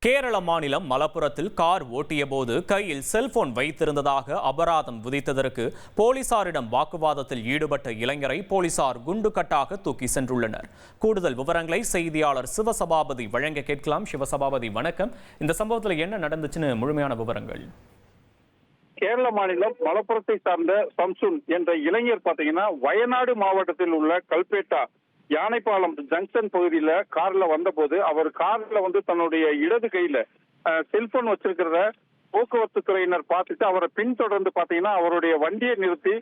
கேரள மாநிலம் மலப்புரத்தில் கார் ஓட்டிய போது கையில் செல்போன் வைத்திருந்ததாக அபராதம் விதித்ததற்கு போலீசாரிடம் வாக்குவாதத்தில் ஈடுபட்ட இளைஞரை போலீசார் குண்டுகட்டாக தூக்கி சென்றுள்ளனர். கூடுதல் விவரங்களை செய்தியாளர் சிவசபாபதி வழங்க கேட்கலாம். சிவசபாபதி, வணக்கம். இந்த சம்பவத்தில் என்ன நடந்துச்சுன்னு முழுமையான விவரங்கள்? கேரள மாநிலம் மலப்புரத்தை சார்ந்த சம்சுன் என்ற இளைஞர் பாத்தீங்கன்னா வயநாடு மாவட்டத்தில் உள்ள கல்பேட்டா யானைப்பாலம் ஜங்ஷன் பகுதியில கார்ல வந்தபோது அவர் கார்ல தன்னுடைய இடது கையில செல்போன் வச்சிருக்கிறத போக்குவரத்து துறையினர் பார்த்துட்டு அவரை பின்தொடர்ந்து பாத்தீங்கன்னா அவருடைய வண்டியை நிறுத்தி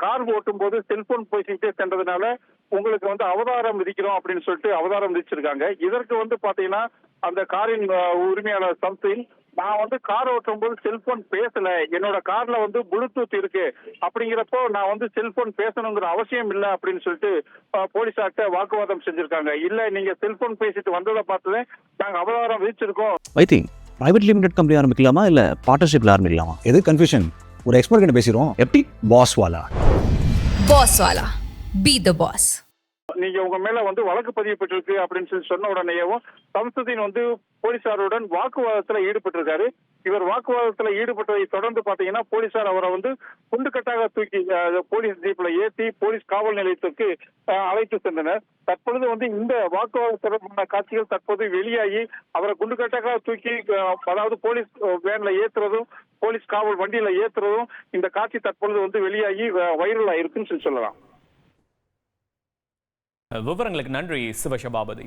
கார் ஓட்டும் போது செல்போன் பேசிக்கிட்டே சென்றதுனால உங்களுக்கு அவதாரம் விதிக்கிறோம் அப்படின்னு சொல்லிட்டு அவதாரம் விதிச்சிருக்காங்க. இதற்கு பாத்தீங்கன்னா அந்த காரின் உரிமையாளர் சம்திங், நான் கார் ஓட்டும் போது செல்போன் பேசல, என்னோட கார்ல ப்ளூடூத் இருக்கு, அப்படிங்கிறப்போ நான் செல்போன் பேசணுங்கிற அவசியம் இல்லை அப்படின்னு சொல்லிட்டு போலீசார்ட்ட வாக்குவாதம் செஞ்சிருக்காங்க. இல்ல நீங்க செல்போன் பேசிட்டு வந்ததை பார்த்துதான் நாங்க அவதாரம் விதிச்சிருக்கோம். பிரைவேட் லிமிடெட் கம்பெனி ஆரம்பிக்கலாமா இல்ல பார்ட்னர்ஷிப்ல ஆரம்பிக்கலாமா? எது கன்ஃபியூஷன்? ஒரு எக்ஸ்பர்ட் கிட்ட பேசிரோம். எப்படி பாஸ் வாலா பி தி பாஸ். நீங்க உங்க மேல வழக்கு பதிவு பெற்றிருக்கு அப்படின்னு சொல்லி சொன்ன உடனேயும் சம்சுதீன் போலீசாருடன் வாக்குவாதத்துல ஈடுபட்டிருக்காரு. இவர் வாக்குவாதத்துல ஈடுபட்டதை தொடர்ந்து பாத்தீங்கன்னா போலீசார் அவரை குண்டுக்கட்டாக தூக்கி போலீஸ் ஜீப்ல ஏற்றி போலீஸ் காவல் நிலையத்திற்கு அழைத்து சென்றனர். தற்பொழுது இந்த வாக்குவாத தொடர்பான காட்சிகள் தற்போது வெளியாகி அவரை குண்டுக்கட்டாக தூக்கி அதாவது போலீஸ் வேன்ல ஏத்துறதும் போலீஸ் காவல் வண்டியில ஏத்துறதும் இந்த காட்சி தற்பொழுது வெளியாகி வைரல் ஆயிருக்குன்னு சொல்லலாம். விவரங்களுக்கு நன்றி சிவசபாபதி.